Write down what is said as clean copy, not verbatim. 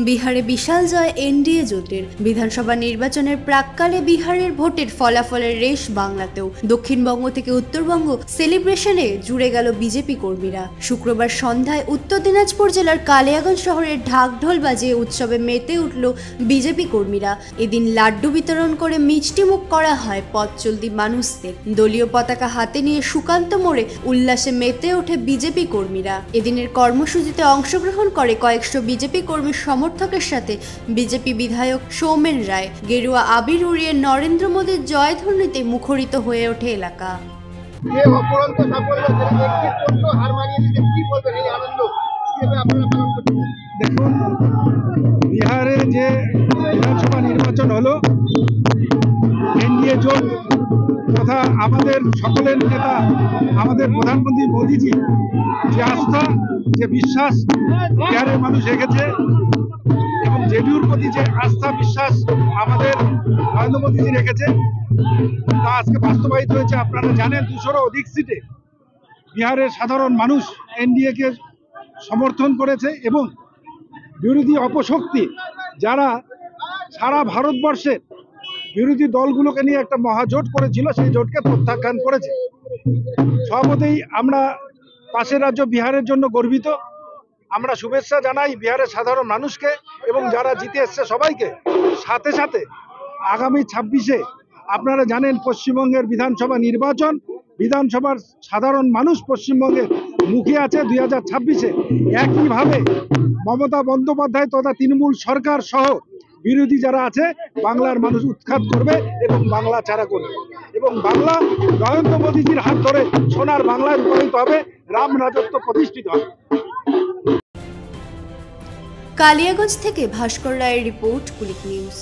বিহারে বিশাল জয় এনডিএ জোটের। বিধানসভা নির্বাচনের প্রাক্কালে বিহারের ভোটের ফলাফলের রেশ বাংলাতেও। দক্ষিণবঙ্গ থেকে উত্তরবঙ্গ সেলিব্রেশনে জুড়ে গেল বিজেপি কর্মীরা। শুক্রবার সন্ধ্যায় উত্তর দিনাজপুর জেলার কালিয়াগঞ্জ শহরের ঢাকঢোল বাজিয়ে উৎসবে মেতে উঠল বিজেপি কর্মীরা। এদিন লাড্ডু বিতরণ করে মিষ্টিমুখ করা হয় পথ চলতি মানুষদের। দলীয় পতাকা হাতে নিয়ে সুকান্ত মোড়ে উল্লাসে মেতে ওঠে বিজেপি কর্মীরা। এদিনের কর্মসূচিতে অংশগ্রহণ করে কয়েকশো বিজেপি কর্মীর সমর্থকের সাথে বিজেপি বিধায়ক সৌমেন রায়। গেরুয়া আবির উড়িয়ে নরেন্দ্র মোদীর জয়ধ্বনিতে মুখরিত হয়ে ওঠে এলাকা। দেখুন, বিহারে যে বিধানসভা নির্বাচন হলো, এনডিএ জোট তথা আমাদের সকলের নেতা আমাদের প্রধানমন্ত্রী মোদীজি যে আস্থা, যে বিশ্বাস বিহারের মানুষ রেখেছে এবং জেডিইউর প্রতি যে আস্থা বিশ্বাস আমাদের নরেন্দ্র মোদীজি রেখেছে তা আজকে বাস্তবায়িত হয়েছে। আপনারা জানেন 200-র অধিক সিটে বিহারের সাধারণ মানুষ এনডিএকে সমর্থন করেছে এবং বিরোধী অপশক্তি যারা সারা ভারতবর্ষের বিরোধী দলগুলোকে নিয়ে একটা মহাজোট করেছিল সেই জোটকে প্রত্যাখ্যান করেছে। সর্বদাই আমরা পাশের রাজ্য বিহারের জন্য গর্বিত। আমরা শুভেচ্ছা জানাই বিহারের সাধারণ মানুষকে এবং যারা জিতে এসছে সবাইকে। সাথে সাথে আগামী 26-এ আপনারা জানেন পশ্চিমবঙ্গের বিধানসভা নির্বাচন, বিধানসভার সাধারণ মানুষ পশ্চিমবঙ্গের মুখে আছে 2026-এ একইভাবে মমতা বন্দ্যোপাধ্যায় তথা তৃণমূল সরকার সহ বিরোধী যারা আছে বাংলার মানুষ উৎখাত করবে এবং বাংলা ছাড়া করবে এবং বাংলা নরেন্দ্র মোদীজির হাত ধরে সোনার বাংলায় রূপায়িত হবে, রাম রাজত্ব প্রতিষ্ঠিত হবে। কালিয়াগঞ্জ থেকে ভাস্কর রায়ের রিপোর্ট, কুলিক নিউজ।